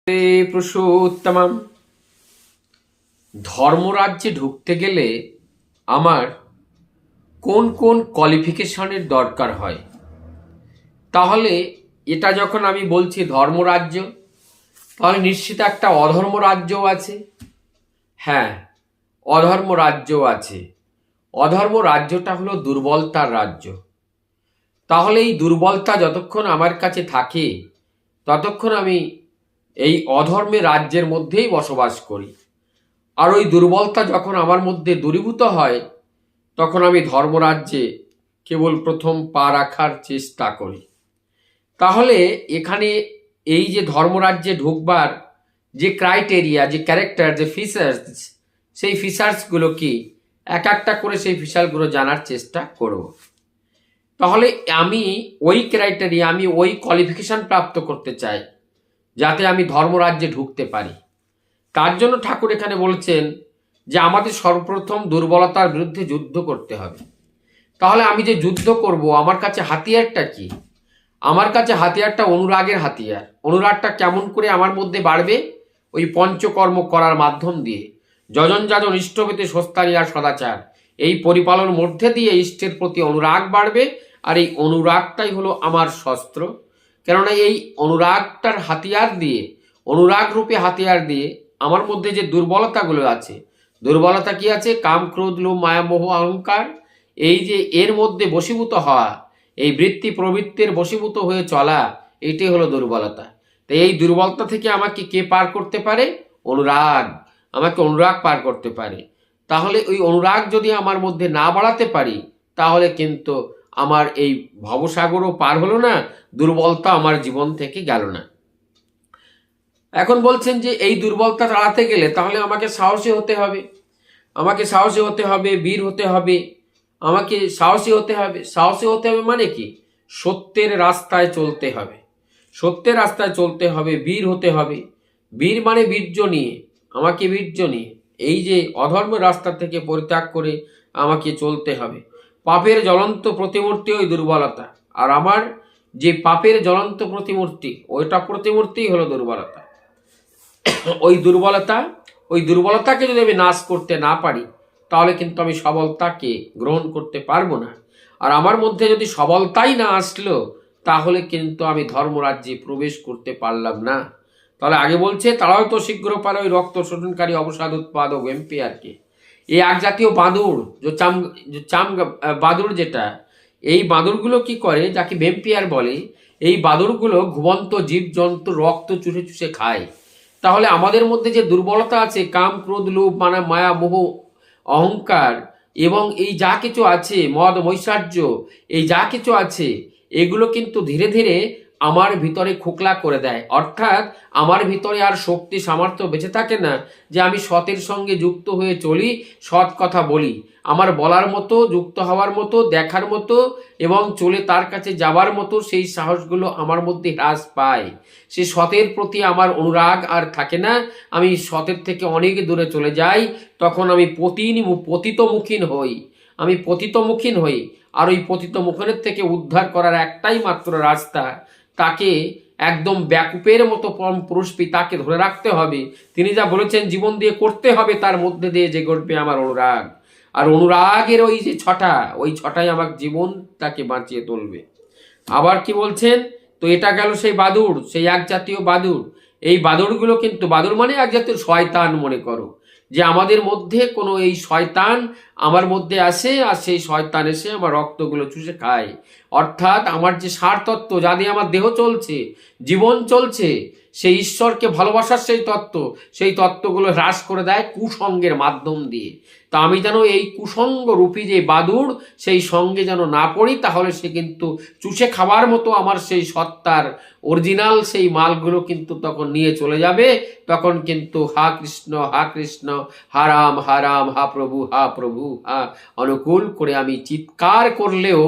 পুরুষোত্তমম। ধর্মরাজ্যে ঢুকতে গেলে আমার কোন কোন কোয়ালিফিকেশনের দরকার হয়? তাহলে এটা যখন আমি বলছি ধর্মরাজ্য, তাহলে নিশ্চিত একটা অধর্ম রাজ্যও আছে। হ্যাঁ, অধর্ম রাজ্যও আছে। অধর্ম রাজ্যটা হলো দুর্বলতার রাজ্য। তাহলে এই দুর্বলতা যতক্ষণ আমার কাছে থাকে ততক্ষণ আমি এই অধর্মের রাজ্যের মধ্যেই বসবাস করি। আর ওই দুর্বলতা যখন আমার মধ্যে দূরীভূত হয় তখন আমি ধর্মরাজ্যে কেবল প্রথম পা রাখার চেষ্টা করি। তাহলে এখানে এই যে ধর্মরাজ্যে ঢুকবার যে ক্রাইটেরিয়া, যে ক্যারেক্টার, যে ফিচার্স, সেই ফিচার্সগুলো কি এক একটা করে সেই ফিচারগুলো জানার চেষ্টা করব। তাহলে আমি ওই ক্রাইটেরিয়া, আমি ওই কোয়ালিফিকেশন প্রাপ্ত করতে চাই যাতে আমি ধর্মরাজ্যে ঢুকতে পারি। তার জন্য ঠাকুর এখানে বলছেন যে আমাদের সর্বপ্রথম দুর্বলতার বিরুদ্ধে যুদ্ধ করতে হবে। তাহলে আমি যে যুদ্ধ করব, আমার কাছে হাতিয়ারটা কি? আমার কাছে হাতিয়ারটা অনুরাগের হাতিয়ার। অনুরাগটা কেমন করে আমার মধ্যে বাড়বে? ওই পঞ্চকর্ম করার মাধ্যম দিয়ে। যজন যাজন ইষ্টভেতে সস্তারিয়া সদাচার, এই পরিপালন মধ্যে দিয়ে ইষ্টের প্রতি অনুরাগ বাড়বে। আর এই অনুরাগটাই হলো আমার শস্ত্র। কেননা এই অনুরাগটার হাতিয়ার দিয়ে, অনুরাগ রূপে হাতিয়ার দিয়ে আমার মধ্যে যে দুর্বলতাগুলো আছে, দুর্বলতা কি আছে? কাম, ক্রোধ, লোভ, মায়া, মোহ, অহংকার। এই যে এর মধ্যে বশীভূত হওয়া, এই বৃত্তি প্রবৃত্তির বশীভূত হয়ে চলা, এটাই হলো দুর্বলতা। তো এই দুর্বলতা থেকে আমাকে কে পার করতে পারে? অনুরাগ। আমাকে অনুরাগ পার করতে পারে। তাহলে ওই অনুরাগ যদি আমার মধ্যে না বাড়াতে পারি তাহলে কিন্তু আমার এই ভবসাগরও পার হলো না, দুর্বলতা আমার জীবন থেকে গেল না। এখন বলছেন যে এই দুর্বলতা তাড়াতে গেলে তাহলে আমাকে সাহসী হতে হবে। আমাকে সাহসী হতে হবে, বীর হতে হবে। আমাকে সাহসী হতে হবে। সাহসী হতে হবে মানে কি? সত্যের রাস্তায় চলতে হবে। সত্যের রাস্তায় চলতে হবে, বীর হতে হবে। বীর মানে বীর্য নিয়ে, আমাকে বীর্য নিয়ে এই যে অধর্ম রাস্তা থেকে পরিত্যাগ করে আমাকে চলতে হবে। পাপের জ্বলন্ত প্রতিমূর্তি ওই দুর্বলতা। আর আমার যে পাপের জ্বলন্ত প্রতিমূর্তি, ওইটা প্রতিমূর্তিই হলো দুর্বলতা। ওই দুর্বলতাকে যদি আমি নাশ করতে না পারি তাহলে কিন্তু আমি সবলতাকে গ্রহণ করতে পারবো না। আর আমার মধ্যে যদি সবলতাই না আসলো তাহলে কিন্তু আমি ধর্মরাজ্যে প্রবেশ করতে পারলাম না। তাহলে আগে বলছে তারাও তো শীঘ্র পারে ওই রক্ত শোষণকারী অবসাদ উৎপাদক এম্পিয়ারকে। এই এক জাতীয় বাঁদুর, চাম বাঁদুর, যেটা এই বাঁদুরগুলো কি করে, যাকে ভ্যাম্পিয়ার বলে, এই বাঁদুরগুলো ঘুমন্ত জীবজন্তু রক্ত চুষে চুষে খায়। তাহলে আমাদের মধ্যে যে দুর্বলতা আছে, কাম, ক্রোধ, লোভ, মায়া, মোহ, অহংকার, এবং এই যা কিছু আছে, মদ, মৈশ্বর্য, এই যা কিছু আছে, এগুলো কিন্তু ধীরে ধীরে আমার ভিতরে খোকলা করে দেয়। অর্থাৎ আমার ভিতরে আর শক্তি সামর্থ্য বেঁচে থাকে না যে আমি সতের সঙ্গে যুক্ত হয়ে চলি, সৎ কথা বলি। আমার বলার মতো, যুক্ত হওয়ার মতো, দেখার মতো এবং চলে তার কাছে যাবার মতো সেই সাহসগুলো আমার মধ্যে হ্রাস পায়। সে সতের প্রতি আমার অনুরাগ আর থাকে না। আমি সতের থেকে অনেক দূরে চলে যাই। তখন আমি পতিতমুখীন হই। আমি পতিতমুখীন হই। আর ওই পতিতমুখীনের থেকে উদ্ধার করার একটাই মাত্র রাস্তা, তাকে একদম ব্যাকুপের মতো পরম পুরুষ পিতাকে ধরে রাখতে হবে। তিনি যা বলেছেন জীবন দিয়ে করতে হবে, তার মধ্যে দিয়ে যে ঘটবে আমার অনুরাগ। আর অনুরাগের ওই যে ছটা, ওই ছটাই আমার জীবনটাকে বাঁচিয়ে তুলবে। আবার কি বলছেন? তো এটা গেল সেই বাদুড়, সেই এক জাতীয় বাদুড়। এই বাদুড়গুলো কিন্তু, বাদুড় মানে এক জাতীয় শয়তান মনে করো, যে আমাদের মধ্যে কোনো এই শয়তান আমার মধ্যে আসে আর সেই শয়তান এসে আমার রক্তগুলো চুষে খায়। অর্থাৎ আমার যে সারতত্ত্ব, যা দিয়ে আমার দেহ চলছে, জীবন চলছে, সেই ঈশ্বরকে ভালোবাসার সেই তত্ত্বগুলো হ্রাস করে দেয় কুসঙ্গের মাধ্যম দিয়ে। তা আমি যেন এই কুসঙ্গ রূপী যে বাদুড়, সেই সঙ্গে যেন না পড়ি, তাহলে সে কিন্তু চুষে খাবার মতো আমার সেই সত্তার অরিজিনাল সেই মালগুলো কিন্তু তখন নিয়ে চলে যাবে। তখন কিন্তু হা কৃষ্ণ, হা রাম, হা প্রভু, হা অনুকূল করে আমি চিৎকার করলেও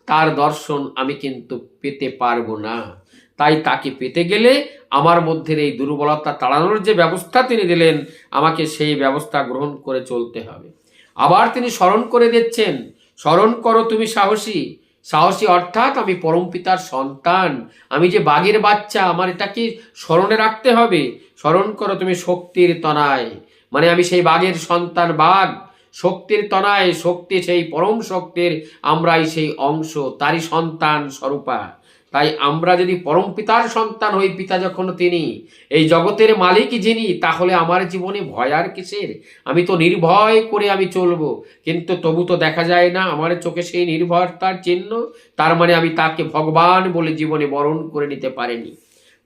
তার দর্শন আমি কিন্তু পেতে পারবো না। তাই তাকে পেতে গেলে আমার মধ্যে এই দুর্বলতা তাড়ানোর যে ব্যবস্থা তিনি দিলেন, আমাকে সেই ব্যবস্থা গ্রহণ করে চলতে হবে। আবার তিনি স্মরণ করে দিচ্ছেন, স্মরণ করো তুমি সাহসী, সাহসী অর্থাৎ আমি পরমপিতার সন্তান, আমি যে বাঘের বাচ্চা, আমার এটাকে স্মরণে রাখতে হবে। স্মরণ করো তুমি শক্তির তনায়, মানে আমি সেই বাঘের সন্তান, বাঘ শক্তির তনায়, শক্তি সেই পরম শক্তির, আমরাই সেই অংশ, তারই সন্তান স্বরূপা। তাই আমরা যদি পরম পিতার সন্তান হই, পিতা যখন তিনি এই জগতের মালিক যিনি, তাহলে আমার জীবনে ভয় আর কিসের? আমি তো নির্ভয় করে আমি চলবো। কিন্তু তবু তো দেখা যায় না আমার চোখে সেই নির্ভরতার চিহ্ন। তার মানে আমি তাকে ভগবান বলে জীবনে বরণ করে নিতে পারিনি।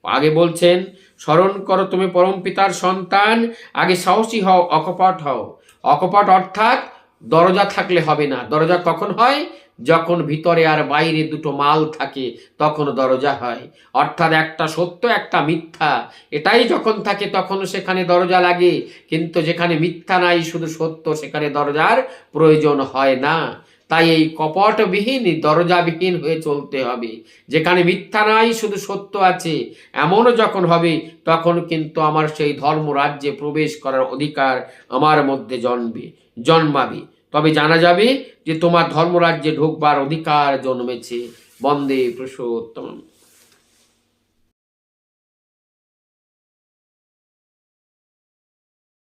আগে বলছেন, স্মরণ করো তুমি পরম পিতার সন্তান, আগে সাহসী হও, অকপট হও। অকপট অর্থাৎ দরজা থাকলে হবে না। দরজা কখন হয়? যখন ভিতরে আর বাইরে দুটো মাল থাকে, তখন দরজা হয়। অর্থাৎ একটা সত্য একটা মিথ্যা, এটাই যখন থাকে তখন সেখানে দরজা লাগে। কিন্তু যেখানে মিথ্যা নাই, শুধু সত্য, সেখানে দরজার প্রয়োজন হয় না। তাই এই কপটবিহীন, দরজাবিহীন হয়ে চলতে হবে। যেখানে মিথ্যা নাই, শুধু সত্য আছে, এমনও যখন হবে, তখন কিন্তু আমার সেই ধর্মরাজ্যে প্রবেশ করার অধিকার আমার মধ্যে জন্মাবে। তবে জানা যাবে যে তোমার ধর্মরাজ্যে ঢুকবার অধিকার জন্মেছে। বন্দে পুরুষোত্তম।